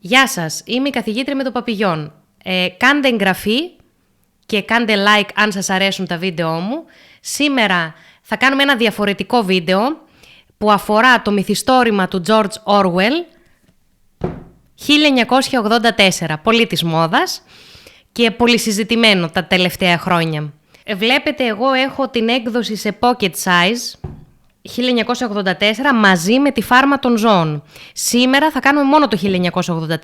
Γεια σας, είμαι η καθηγήτρια με το παπηγιόν. Κάντε εγγραφή και κάντε like αν σας αρέσουν τα βίντεό μου. Σήμερα θα κάνουμε ένα διαφορετικό βίντεο που αφορά το μυθιστόρημα του George Orwell 1984, πολύ της μόδας και πολύ συζητημένο τα τελευταία χρόνια. Βλέπετε, εγώ έχω την έκδοση σε pocket size 1984 μαζί με τη φάρμα των ζώων. Σήμερα θα κάνουμε μόνο το 1984.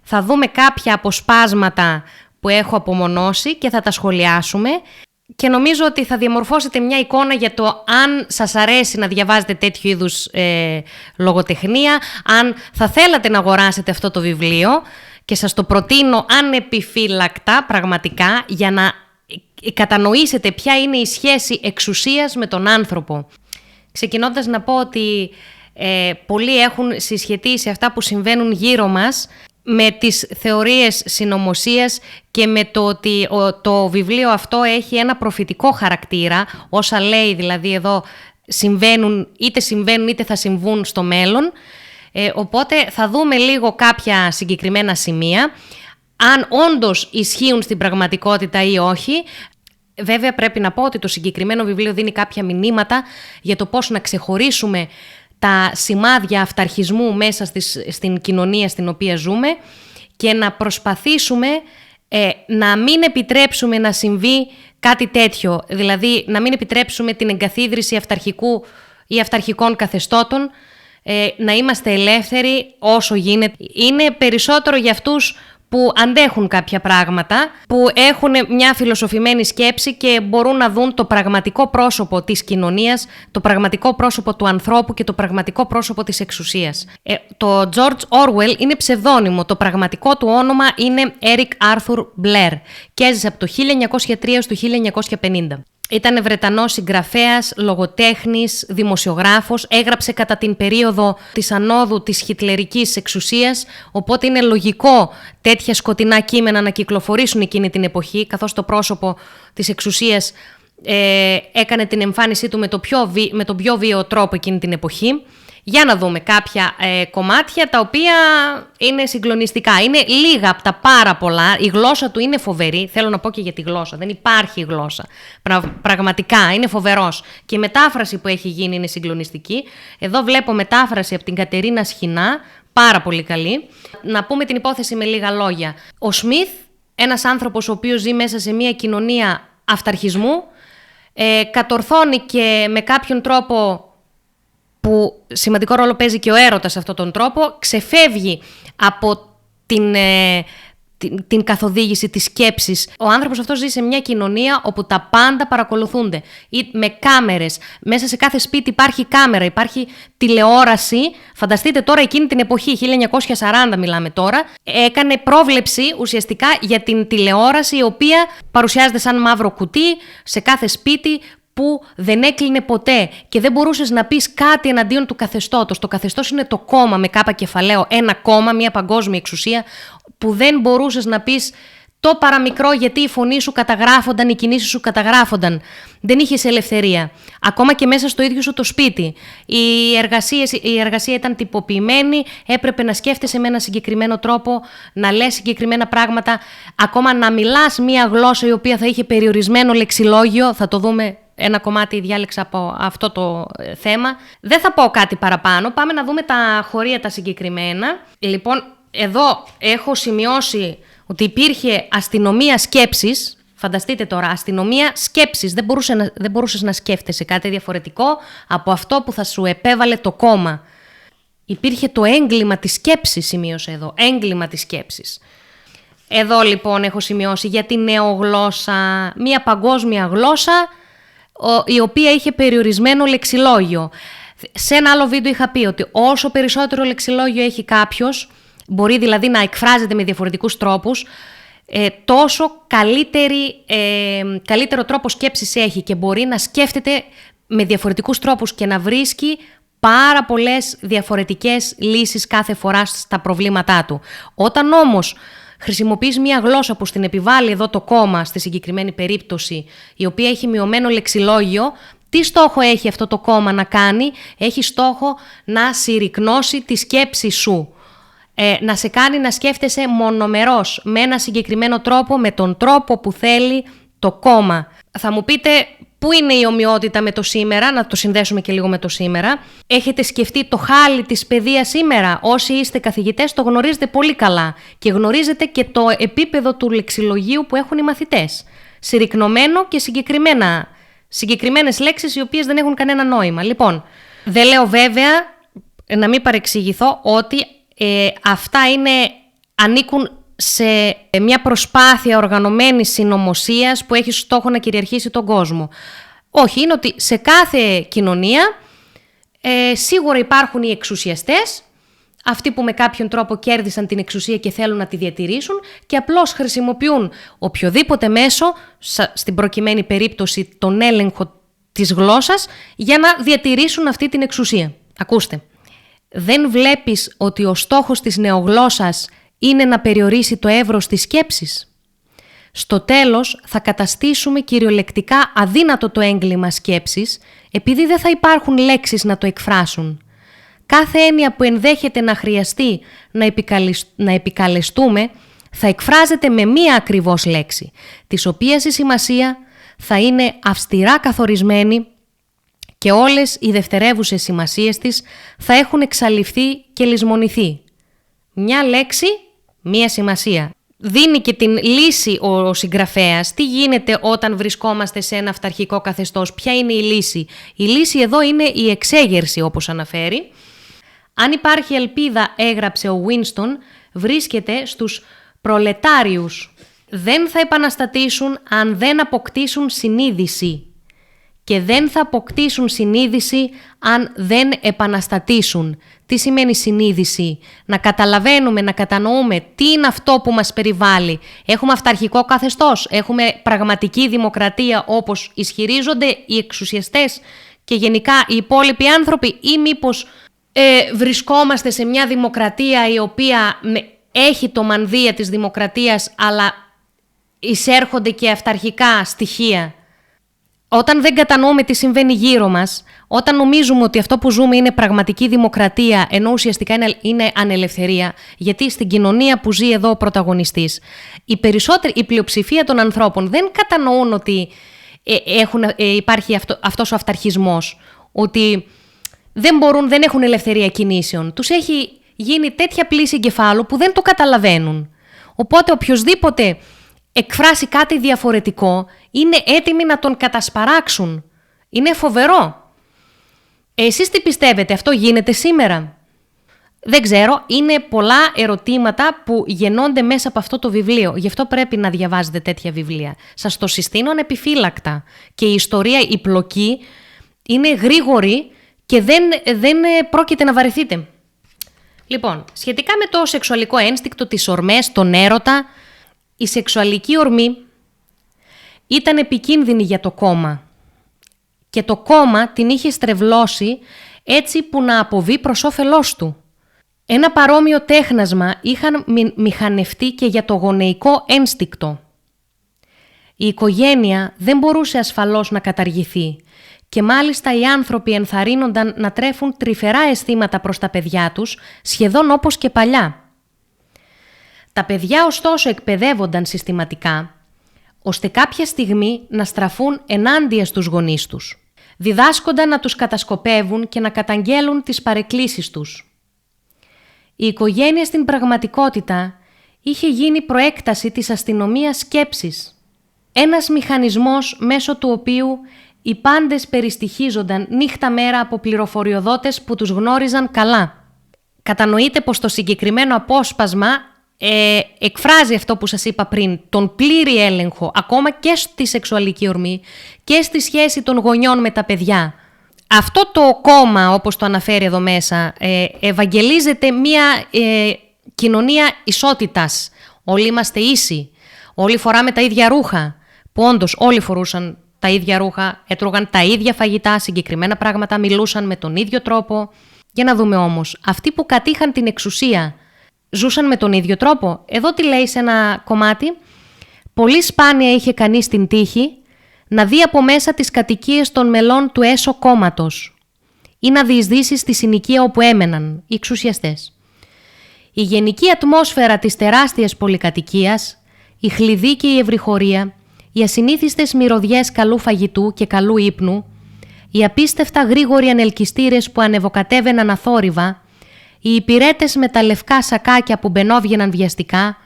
Θα δούμε κάποια αποσπάσματα που έχω απομονώσει και θα τα σχολιάσουμε. Και νομίζω ότι θα διαμορφώσετε μια εικόνα για το αν σας αρέσει να διαβάζετε τέτοιου είδους λογοτεχνία, αν θα θέλατε να αγοράσετε αυτό το βιβλίο και σας το προτείνω ανεπιφύλακτα πραγματικά για να κατανοήσετε ποια είναι η σχέση εξουσίας με τον άνθρωπο. Ξεκινώντας να πω ότι πολλοί έχουν συσχετίσει αυτά που συμβαίνουν γύρω μας με τις θεωρίες συνωμοσίας και με το ότι το βιβλίο αυτό έχει ένα προφητικό χαρακτήρα, όσα λέει δηλαδή εδώ συμβαίνουν είτε θα συμβούν στο μέλλον, οπότε θα δούμε λίγο κάποια συγκεκριμένα σημεία, αν όντως ισχύουν στην πραγματικότητα ή όχι. Βέβαια πρέπει να πω ότι το συγκεκριμένο βιβλίο δίνει κάποια μηνύματα για το πώς να ξεχωρίσουμε τα σημάδια αυταρχισμού μέσα στην κοινωνία στην οποία ζούμε και να προσπαθήσουμε να μην επιτρέψουμε να συμβεί κάτι τέτοιο, δηλαδή να μην επιτρέψουμε την εγκαθίδρυση αυταρχικού ή αυταρχικών καθεστώτων, να είμαστε ελεύθεροι όσο γίνεται. Είναι περισσότερο για αυτούς που αντέχουν κάποια πράγματα, που έχουν μια φιλοσοφημένη σκέψη και μπορούν να δουν το πραγματικό πρόσωπο της κοινωνίας, το πραγματικό πρόσωπο του ανθρώπου και το πραγματικό πρόσωπο της εξουσίας. Το George Orwell είναι ψευδώνυμο, το πραγματικό του όνομα είναι Eric Arthur Blair και έζησε από το 1903 έως το 1950. Ήταν Βρετανός συγγραφέας, λογοτέχνης, δημοσιογράφος, έγραψε κατά την περίοδο της ανόδου της χιτλερικής εξουσίας, οπότε είναι λογικό τέτοια σκοτεινά κείμενα να κυκλοφορήσουν εκείνη την εποχή, καθώς το πρόσωπο της εξουσίας έκανε την εμφάνισή του με τον πιο βίαιο τρόπο εκείνη την εποχή. Για να δούμε κάποια κομμάτια τα οποία είναι συγκλονιστικά. Είναι λίγα από τα πάρα πολλά. Η γλώσσα του είναι φοβερή. Θέλω να πω και για τη γλώσσα. Δεν υπάρχει γλώσσα. Πραγματικά είναι φοβερός. Και η μετάφραση που έχει γίνει είναι συγκλονιστική. Εδώ βλέπω μετάφραση από την Κατερίνα Σχοινά. Πάρα πολύ καλή. Να πούμε την υπόθεση με λίγα λόγια. Ο Σμιθ, ένας άνθρωπος ο οποίος ζει μέσα σε μια κοινωνία αυταρχισμού, κατορθώνει και με κάποιον τρόπο που σημαντικό ρόλο παίζει και ο έρωτας σε αυτόν τον τρόπο, ξεφεύγει από την καθοδήγηση της σκέψης. Ο άνθρωπος αυτός ζει σε μια κοινωνία όπου τα πάντα παρακολουθούνται με κάμερες. Μέσα σε κάθε σπίτι υπάρχει κάμερα, υπάρχει τηλεόραση. Φανταστείτε τώρα εκείνη την εποχή, 1940 μιλάμε τώρα, έκανε πρόβλεψη ουσιαστικά για την τηλεόραση, η οποία παρουσιάζεται σαν μαύρο κουτί σε κάθε σπίτι, που δεν έκλεινε ποτέ και δεν μπορούσες να πεις κάτι εναντίον του καθεστώτος. Το καθεστώς είναι το κόμμα με κάπα κεφαλαίο, ένα κόμμα, μια παγκόσμια εξουσία, που δεν μπορούσες να πεις το παραμικρό, γιατί η φωνή σου καταγράφονταν, οι κινήσεις σου καταγράφονταν. Δεν είχες ελευθερία. Ακόμα και μέσα στο ίδιο σου το σπίτι. Η εργασία ήταν τυποποιημένη, έπρεπε να σκέφτεσαι με ένα συγκεκριμένο τρόπο, να λες συγκεκριμένα πράγματα, ακόμα να μιλάς μια γλώσσα η οποία θα είχε περιορισμένο λεξιλόγιο, θα το δούμε. Ένα κομμάτι διάλεξα από αυτό το θέμα. Δεν θα πω κάτι παραπάνω. Πάμε να δούμε τα χωρία τα συγκεκριμένα. Λοιπόν, εδώ έχω σημειώσει ότι υπήρχε αστυνομία σκέψης. Φανταστείτε τώρα, αστυνομία σκέψης. Δεν μπορούσες να σκέφτεσαι κάτι διαφορετικό από αυτό που θα σου επέβαλε το κόμμα. Υπήρχε το έγκλημα της σκέψης, σημείωσε εδώ. Έγκλημα της σκέψης. Εδώ λοιπόν έχω σημειώσει για τη νεογλώσσα, μια παγκόσμια γλώσσα, η οποία είχε περιορισμένο λεξιλόγιο. Σε ένα άλλο βίντεο είχα πει ότι όσο περισσότερο λεξιλόγιο έχει κάποιος, μπορεί δηλαδή να εκφράζεται με διαφορετικούς τρόπους, τόσο καλύτερο τρόπο σκέψης έχει και μπορεί να σκέφτεται με διαφορετικούς τρόπους και να βρίσκει πάρα πολλές διαφορετικές λύσεις κάθε φορά στα προβλήματά του. Όταν όμως χρησιμοποιείς μια γλώσσα που στην επιβάλλει εδώ το κόμμα, στη συγκεκριμένη περίπτωση, η οποία έχει μειωμένο λεξιλόγιο, τι στόχο έχει αυτό το κόμμα να κάνει? Έχει στόχο να συρρικνώσει τη σκέψη σου. να σε κάνει να σκέφτεσαι μονομερός, με ένα συγκεκριμένο τρόπο, με τον τρόπο που θέλει το κόμμα. Θα μου πείτε, πού είναι η ομοιότητα με το σήμερα, να το συνδέσουμε και λίγο με το σήμερα. Έχετε σκεφτεί το χάλι της παιδείας σήμερα? Όσοι είστε καθηγητές το γνωρίζετε πολύ καλά και γνωρίζετε και το επίπεδο του λεξιλογίου που έχουν οι μαθητές. Συρρικνωμένο και συγκεκριμένες λέξεις οι οποίες δεν έχουν κανένα νόημα. Λοιπόν, δεν λέω βέβαια, να μην παρεξηγηθώ, ότι αυτά ανήκουν σε μια προσπάθεια οργανωμένης συνωμοσίας που έχει στόχο να κυριαρχήσει τον κόσμο. Όχι, είναι ότι σε κάθε κοινωνία σίγουρα υπάρχουν οι εξουσιαστές, αυτοί που με κάποιον τρόπο κέρδισαν την εξουσία και θέλουν να τη διατηρήσουν και απλώς χρησιμοποιούν οποιοδήποτε μέσο, στην προκειμένη περίπτωση τον έλεγχο της γλώσσας, για να διατηρήσουν αυτή την εξουσία. Ακούστε, δεν βλέπεις ότι ο στόχος της νεογλώσσας είναι να περιορίσει το εύρος της σκέψης? Στο τέλος θα καταστήσουμε κυριολεκτικά αδύνατο το έγκλημα σκέψης, επειδή δεν θα υπάρχουν λέξεις να το εκφράσουν. Κάθε έννοια που ενδέχεται να χρειαστεί να επικαλεστούμε θα εκφράζεται με μία ακριβώς λέξη, της οποίας η σημασία θα είναι αυστηρά καθορισμένη και όλες οι δευτερεύουσες σημασίες της θα έχουν εξαλειφθεί και λησμονηθεί. Μια λέξη, μία σημασία. Δίνει και την λύση ο συγγραφέας. Τι γίνεται όταν βρισκόμαστε σε ένα αυταρχικό καθεστώς? Ποια είναι η λύση? Η λύση εδώ είναι η εξέγερση, όπως αναφέρει. Αν υπάρχει ελπίδα, έγραψε ο Winston, βρίσκεται στους προλετάριους. Δεν θα επαναστατήσουν αν δεν αποκτήσουν συνείδηση. Και δεν θα αποκτήσουν συνείδηση αν δεν επαναστατήσουν. Τι σημαίνει συνείδηση? Να καταλαβαίνουμε, να κατανοούμε τι είναι αυτό που μας περιβάλλει. Έχουμε αυταρχικό καθεστώς, έχουμε πραγματική δημοκρατία όπως ισχυρίζονται οι εξουσιαστές και γενικά οι υπόλοιποι άνθρωποι, ή μήπως βρισκόμαστε σε μια δημοκρατία η οποία έχει το μανδύα της δημοκρατίας, αλλά εισέρχονται και αυταρχικά στοιχεία. Όταν δεν κατανοούμε τι συμβαίνει γύρω μας, όταν νομίζουμε ότι αυτό που ζούμε είναι πραγματική δημοκρατία, ενώ ουσιαστικά είναι ανελευθερία, γιατί στην κοινωνία που ζει εδώ ο πρωταγωνιστής, η πλειοψηφία των ανθρώπων δεν κατανοούν ότι υπάρχει αυτός ο αυταρχισμός, ότι δεν έχουν ελευθερία κινήσεων. Τους έχει γίνει τέτοια πλήση εγκεφάλου που δεν το καταλαβαίνουν. Οπότε οποιοσδήποτε εκφράσει κάτι διαφορετικό, είναι έτοιμοι να τον κατασπαράξουν. Είναι φοβερό. Εσείς τι πιστεύετε, αυτό γίνεται σήμερα? Δεν ξέρω, είναι πολλά ερωτήματα που γεννώνται μέσα από αυτό το βιβλίο. Γι' αυτό πρέπει να διαβάζετε τέτοια βιβλία. Σας το συστήνω ανεπιφύλακτα. Και η ιστορία, η πλοκή, είναι γρήγορη και δεν πρόκειται να βαρεθείτε. Λοιπόν, σχετικά με το σεξουαλικό ένστικτο, τις ορμές, τον έρωτα, η σεξουαλική ορμή ήταν επικίνδυνη για το κόμμα και το κόμμα την είχε στρεβλώσει έτσι που να αποβεί προς όφελός του. Ένα παρόμοιο τέχνασμα είχαν μηχανευτεί και για το γονεϊκό ένστικτο. Η οικογένεια δεν μπορούσε ασφαλώς να καταργηθεί και μάλιστα οι άνθρωποι ενθαρρύνονταν να τρέφουν τρυφερά αισθήματα προς τα παιδιά τους, σχεδόν όπως και παλιά. Τα παιδιά ωστόσο εκπαιδεύονταν συστηματικά, ώστε κάποια στιγμή να στραφούν ενάντια στους γονείς τους. Διδάσκονταν να τους κατασκοπεύουν και να καταγγέλουν τις παρεκκλήσεις τους. Η οικογένεια στην πραγματικότητα είχε γίνει προέκταση της αστυνομίας σκέψης. Ένας μηχανισμός μέσω του οποίου οι πάντες περιστοιχίζονταν νύχτα μέρα από πληροφοριοδότες που τους γνώριζαν καλά. Κατανοείτε πως το συγκεκριμένο απόσπασμα εκφράζει αυτό που σας είπα πριν, τον πλήρη έλεγχο ακόμα και στη σεξουαλική ορμή και στη σχέση των γονιών με τα παιδιά. Αυτό το κόμμα, όπως το αναφέρει εδώ μέσα, ευαγγελίζεται μια κοινωνία ισότητας. Όλοι είμαστε ίσοι, όλοι φοράμε τα ίδια ρούχα, που όντως όλοι φορούσαν τα ίδια ρούχα, έτρωγαν τα ίδια φαγητά, συγκεκριμένα πράγματα, μιλούσαν με τον ίδιο τρόπο. Για να δούμε όμως, αυτοί που κατήχαν την εξουσία ζούσαν με τον ίδιο τρόπο? Εδώ τι λέει σε ένα κομμάτι? Πολύ σπάνια είχε κανείς την τύχη να δει από μέσα τις κατοικίες των μελών του έσω κόμματος ή να διεισδύσει στη συνοικία όπου έμεναν οι εξουσιαστές. Η γενική ατμόσφαιρα της τεράστιας πολυκατοικίας, η χλειδί και η ευρυχωρία, οι ασυνήθιστες μυρωδιές καλού φαγητού και καλού ύπνου, οι απίστευτα γρήγοροι ανελκυστήρες που ανεβοκατέβαιναν αθόρυβα, οι υπηρέτες με τα λευκά σακάκια που μπαινόβγαιναν βιαστικά,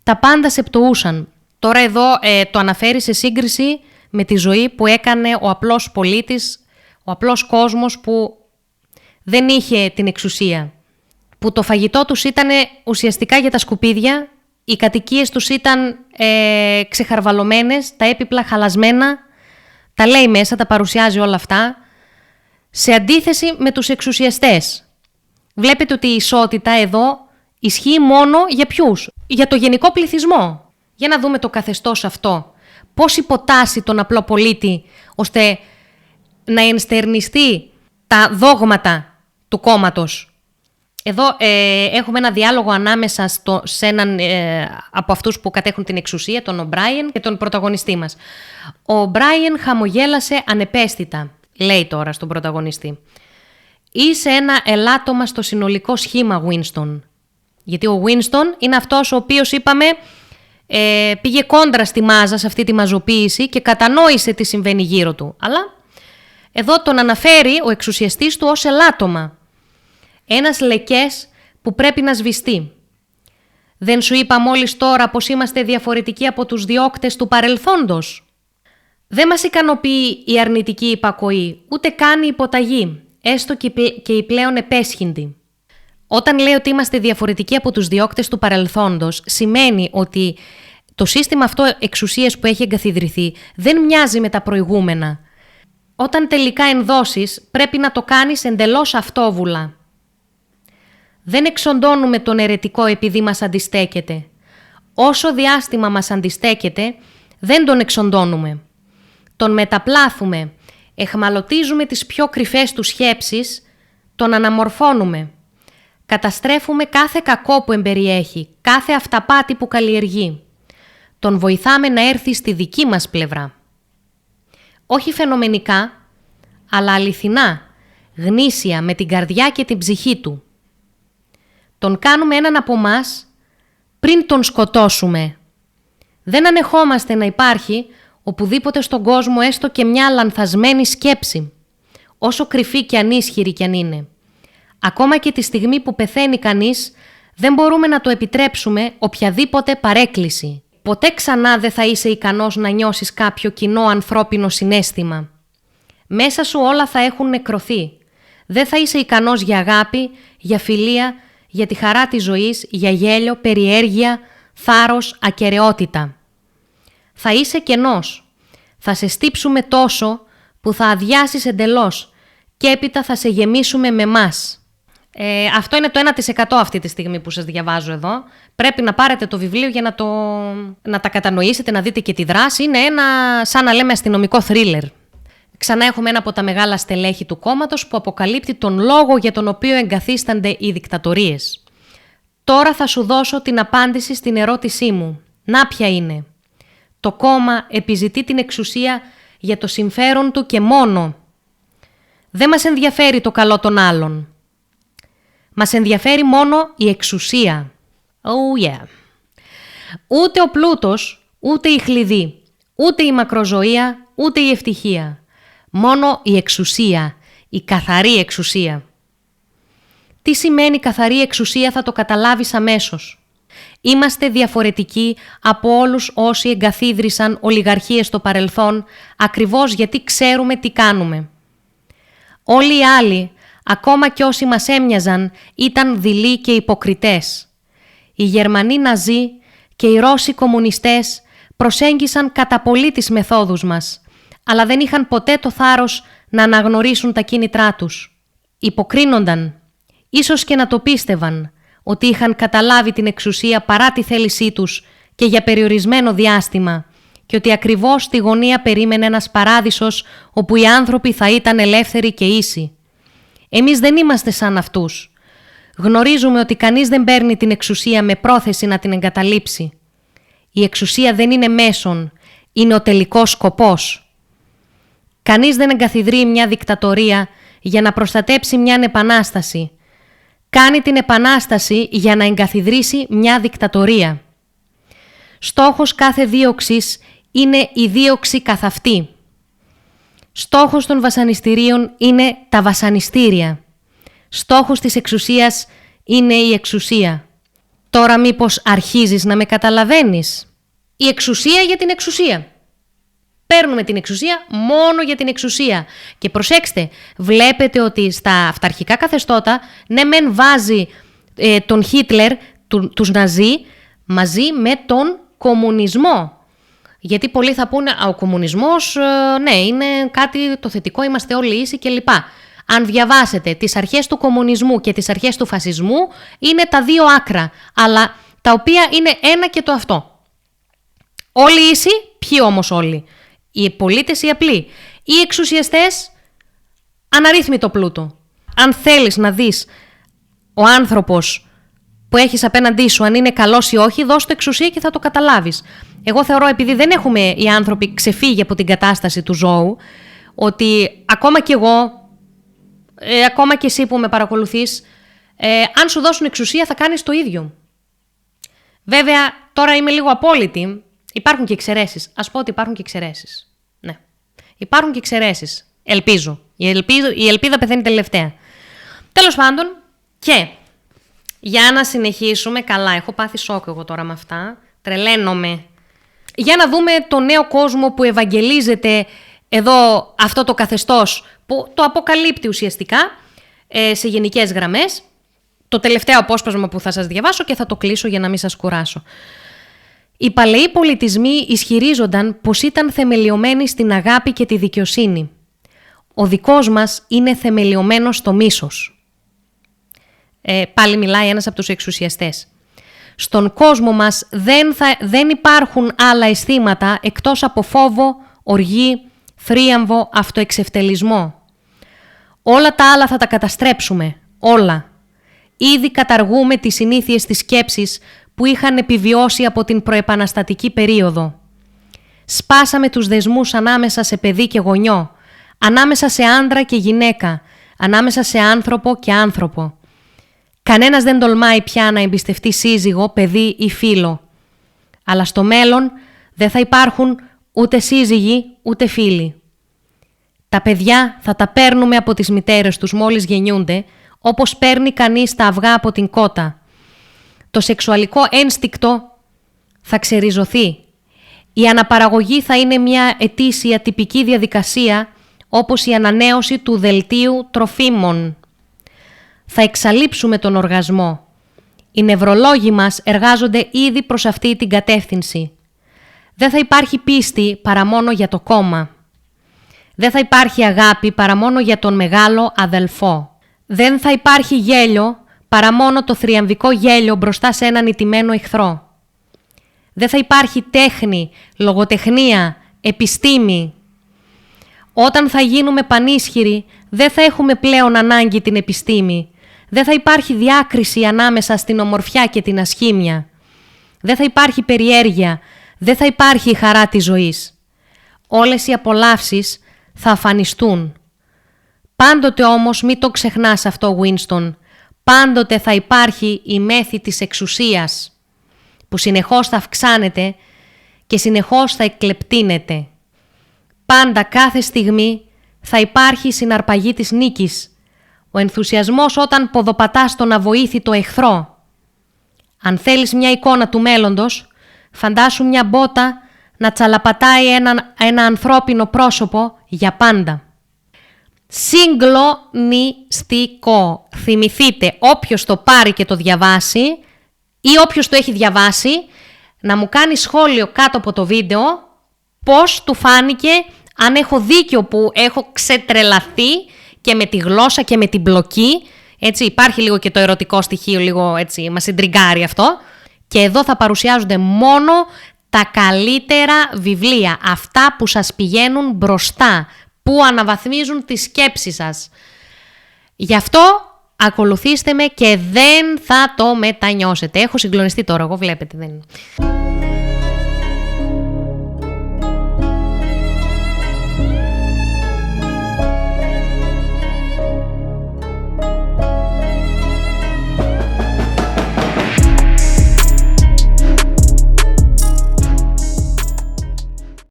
τα πάντα σε πτωούσαν. Τώρα εδώ το αναφέρει σε σύγκριση με τη ζωή που έκανε ο απλός πολίτης, ο απλός κόσμος που δεν είχε την εξουσία. Που το φαγητό τους ήταν ουσιαστικά για τα σκουπίδια, οι κατοικίες τους ήταν ξεχαρβαλωμένες, τα έπιπλα χαλασμένα, τα λέει μέσα, τα παρουσιάζει όλα αυτά, σε αντίθεση με τους εξουσιαστές. Βλέπετε ότι η ισότητα εδώ ισχύει μόνο για ποιους? Για το γενικό πληθυσμό. Για να δούμε το καθεστώς αυτό. Πώς υποτάσσει τον απλό πολίτη ώστε να ενστερνιστεί τα δόγματα του κόμματος. Εδώ έχουμε ένα διάλογο ανάμεσα σε έναν από αυτούς που κατέχουν την εξουσία, τον Ομπράιεν και τον πρωταγωνιστή μας. Ο Ομπράιεν χαμογέλασε ανεπαίσθητα, λέει τώρα στον πρωταγωνιστή. Είσαι ένα ελάττωμα στο συνολικό σχήμα, Winston. Γιατί ο Winston είναι αυτός ο οποίος, είπαμε, πήγε κόντρα στη μάζα, σε αυτή τη μαζοποίηση και κατανόησε τι συμβαίνει γύρω του. Αλλά εδώ τον αναφέρει ο εξουσιαστής του ως ελάττωμα. Ένας λεκές που πρέπει να σβηστεί. Δεν σου είπα μόλις τώρα πως είμαστε διαφορετικοί από τους διώκτες του παρελθόντος? Δεν μας ικανοποιεί η αρνητική υπακοή, ούτε καν η υποταγή, έστω και η πλέον επέσχυντη. Όταν λέει ότι είμαστε διαφορετικοί από τους διώκτες του παρελθόντος, σημαίνει ότι το σύστημα αυτό εξουσίας που έχει εγκαθιδρυθεί δεν μοιάζει με τα προηγούμενα. Όταν τελικά ενδώσεις, πρέπει να το κάνεις εντελώς αυτόβουλα. Δεν εξοντώνουμε τον αιρετικό επειδή μας αντιστέκεται. Όσο διάστημα μας αντιστέκεται, δεν τον εξοντώνουμε. Τον μεταπλάθουμε, εχμαλωτίζουμε τις πιο κρυφές του σκέψεις, τον αναμορφώνουμε. Καταστρέφουμε κάθε κακό που εμπεριέχει, κάθε αυταπάτη που καλλιεργεί. Τον βοηθάμε να έρθει στη δική μας πλευρά. Όχι φαινομενικά, αλλά αληθινά, γνήσια με την καρδιά και την ψυχή του. Τον κάνουμε έναν από μας πριν τον σκοτώσουμε. Δεν ανεχόμαστε να υπάρχει οπουδήποτε στον κόσμο έστω και μια λανθασμένη σκέψη, όσο κρυφή και ανίσχυρη κι αν είναι. Ακόμα και τη στιγμή που πεθαίνει κανείς, δεν μπορούμε να το επιτρέψουμε οποιαδήποτε παρέκκληση. Ποτέ ξανά δεν θα είσαι ικανός να νιώσεις κάποιο κοινό ανθρώπινο συναίσθημα. Μέσα σου όλα θα έχουν νεκρωθεί. Δεν θα είσαι ικανός για αγάπη, για φιλία, για τη χαρά της ζωής, για γέλιο, περιέργεια, θάρρος, ακεραιότητα. Θα είσαι κενός. Θα σε στύψουμε τόσο που θα αδειάσεις εντελώς και έπειτα θα σε γεμίσουμε με μας. Αυτό είναι το 1% αυτή τη στιγμή που σας διαβάζω εδώ. Πρέπει να πάρετε το βιβλίο για να τα κατανοήσετε, να δείτε και τη δράση. Είναι ένα, σαν να λέμε, αστυνομικό θρίλερ. Ξανά έχουμε ένα από τα μεγάλα στελέχη του κόμματος που αποκαλύπτει τον λόγο για τον οποίο εγκαθίστανται οι δικτατορίες. Τώρα θα σου δώσω την απάντηση στην ερώτησή μου. Να ποια είναι? Το κόμμα επιζητεί την εξουσία για το συμφέρον του και μόνο. Δεν μας ενδιαφέρει το καλό των άλλων. Μας ενδιαφέρει μόνο η εξουσία. Oh yeah. Ούτε ο πλούτος, ούτε η χλειδί, ούτε η μακροζωία, ούτε η ευτυχία. Μόνο η εξουσία, η καθαρή εξουσία. Τι σημαίνει καθαρή εξουσία θα το καταλάβεις αμέσως. Είμαστε διαφορετικοί από όλους όσοι εγκαθίδρυσαν ολιγαρχίες στο παρελθόν, ακριβώς γιατί ξέρουμε τι κάνουμε. Όλοι οι άλλοι, ακόμα και όσοι μας έμοιαζαν, ήταν δειλοί και υποκριτές. Οι Γερμανοί Ναζί και οι Ρώσοι κομμουνιστές προσέγγισαν κατά πολύ τις μεθόδους μας, αλλά δεν είχαν ποτέ το θάρρος να αναγνωρίσουν τα κίνητρά τους. Υποκρίνονταν, ίσως και να το πίστευαν, ότι είχαν καταλάβει την εξουσία παρά τη θέλησή τους και για περιορισμένο διάστημα και ότι ακριβώς στη γωνία περίμενε ένας παράδεισος όπου οι άνθρωποι θα ήταν ελεύθεροι και ίσοι. Εμείς δεν είμαστε σαν αυτούς. Γνωρίζουμε ότι κανείς δεν παίρνει την εξουσία με πρόθεση να την εγκαταλείψει. Η εξουσία δεν είναι μέσον, είναι ο τελικός σκοπός. Κανείς δεν εγκαθιδρύει μια δικτατορία για να προστατέψει μια επανάσταση. κάνει την επανάσταση για να εγκαθιδρύσει μια δικτατορία. Στόχος κάθε δίωξης είναι η δίωξη καθ' αυτή. Στόχος των βασανιστήριων είναι τα βασανιστήρια. Στόχος της εξουσίας είναι η εξουσία. Τώρα μήπως αρχίζεις να με καταλαβαίνεις? Η εξουσία για την εξουσία. Παίρνουμε την εξουσία μόνο για την εξουσία. Και προσέξτε, βλέπετε ότι στα αυταρχικά καθεστώτα, ναι μεν βάζει τον Χίτλερ, τους Ναζί, μαζί με τον κομμουνισμό. Γιατί πολλοί θα πούνε, ο κομμουνισμός, ναι, είναι κάτι το θετικό, είμαστε όλοι ίσοι κλπ. Αν διαβάσετε τις αρχές του κομμουνισμού και τις αρχές του φασισμού, είναι τα δύο άκρα, αλλά τα οποία είναι ένα και το αυτό. Όλοι ίσοι, ποιοι όμως όλοι? Οι πολίτες οι απλοί. Οι εξουσιαστές, αναρρύθμιτο πλούτο. Αν θέλεις να δεις ο άνθρωπος που έχεις απέναντί σου αν είναι καλός ή όχι, δώσ' του εξουσία και θα το καταλάβεις. Εγώ θεωρώ, επειδή δεν έχουμε οι άνθρωποι ξεφύγει από την κατάσταση του ζώου, ότι ακόμα κι εγώ, ακόμα κι εσύ που με παρακολουθείς, αν σου δώσουν εξουσία θα κάνεις το ίδιο. Βέβαια, τώρα είμαι λίγο απόλυτη. Υπάρχουν και εξαιρέσεις. Ας πω ότι υπάρχουν και εξαιρέσεις. Ναι. Υπάρχουν και εξαιρέσεις. Ελπίζω. Η ελπίδα πεθαίνει τελευταία. Τέλος πάντων, και για να συνεχίσουμε, καλά, έχω πάθει σοκ εγώ τώρα με αυτά. Τρελαίνομαι. Για να δούμε το νέο κόσμο που ευαγγελίζεται εδώ αυτό το καθεστώς, που το αποκαλύπτει ουσιαστικά σε γενικές γραμμές. Το τελευταίο απόσπασμα που θα σας διαβάσω και θα το κλείσω για να μην σας κουράσω. Οι παλαιοί πολιτισμοί ισχυρίζονταν πως ήταν θεμελιωμένοι στην αγάπη και τη δικαιοσύνη. Ο δικός μας είναι θεμελιωμένος στο μίσος. Πάλι μιλάει ένας από τους εξουσιαστές. Στον κόσμο μας δεν υπάρχουν άλλα αισθήματα εκτός από φόβο, οργή, θρίαμβο, αυτοεξευτελισμό. Όλα τα άλλα θα τα καταστρέψουμε. Όλα. Ήδη καταργούμε τις συνήθειες της σκέψης που είχαν επιβιώσει από την προεπαναστατική περίοδο. Σπάσαμε τους δεσμούς ανάμεσα σε παιδί και γονιό, ανάμεσα σε άντρα και γυναίκα, ανάμεσα σε άνθρωπο και άνθρωπο. Κανένας δεν τολμάει πια να εμπιστευτεί σύζυγο, παιδί ή φίλο. Αλλά στο μέλλον δεν θα υπάρχουν ούτε σύζυγοι ούτε φίλοι. Τα παιδιά θα τα παίρνουμε από τις μητέρες τους μόλις γεννιούνται, όπως παίρνει κανείς τα αυγά από την κότα. Το σεξουαλικό ένστικτο θα ξεριζωθεί. Η αναπαραγωγή θα είναι μια ετήσια τυπική διαδικασία, όπως η ανανέωση του δελτίου τροφίμων. Θα εξαλείψουμε τον οργασμό. Οι νευρολόγοι μας εργάζονται ήδη προς αυτή την κατεύθυνση. Δεν θα υπάρχει πίστη παρά μόνο για το κόμμα. Δεν θα υπάρχει αγάπη παρά μόνο για τον μεγάλο αδελφό. Δεν θα υπάρχει γέλιο παρά μόνο το θριαμβικό γέλιο μπροστά σε έναν ηττημένο εχθρό. Δεν θα υπάρχει τέχνη, λογοτεχνία, επιστήμη. Όταν θα γίνουμε πανίσχυροι, δεν θα έχουμε πλέον ανάγκη την επιστήμη. Δεν θα υπάρχει διάκριση ανάμεσα στην ομορφιά και την ασχήμια. Δεν θα υπάρχει περιέργεια, δεν θα υπάρχει η χαρά της ζωής. Όλες οι απολαύσεις θα αφανιστούν. Πάντοτε όμως μην το ξεχνάς αυτό, Winston. Πάντοτε θα υπάρχει η μέθη της εξουσίας, που συνεχώς θα αυξάνεται και συνεχώς θα εκλεπτύνεται. Πάντα κάθε στιγμή θα υπάρχει η συναρπαγή της νίκης, ο ενθουσιασμός όταν ποδοπατάς τον αβοήθητο εχθρό. Αν θέλεις μια εικόνα του μέλλοντος, φαντάσου μια μπότα να τσαλαπατάει ένα ανθρώπινο πρόσωπο για πάντα. Συγκλονιστικό. Θυμηθείτε, όποιος το πάρει και το διαβάσει ή όποιος το έχει διαβάσει, να μου κάνει σχόλιο κάτω από το βίντεο πώς του φάνηκε, αν έχω δίκιο που έχω ξετρελαθεί και με τη γλώσσα και με την μπλοκή. Έτσι, υπάρχει λίγο και το ερωτικό στοιχείο, λίγο έτσι, μας συντριγκάρει αυτό. Και εδώ θα παρουσιάζονται μόνο τα καλύτερα βιβλία, αυτά που σας πηγαίνουν μπροστά, που αναβαθμίζουν τη σκέψη σας. Γι' αυτό ακολουθήστε με και δεν θα το μετανιώσετε. Έχω συγκλονιστεί τώρα, εγώ βλέπετε δεν είναι.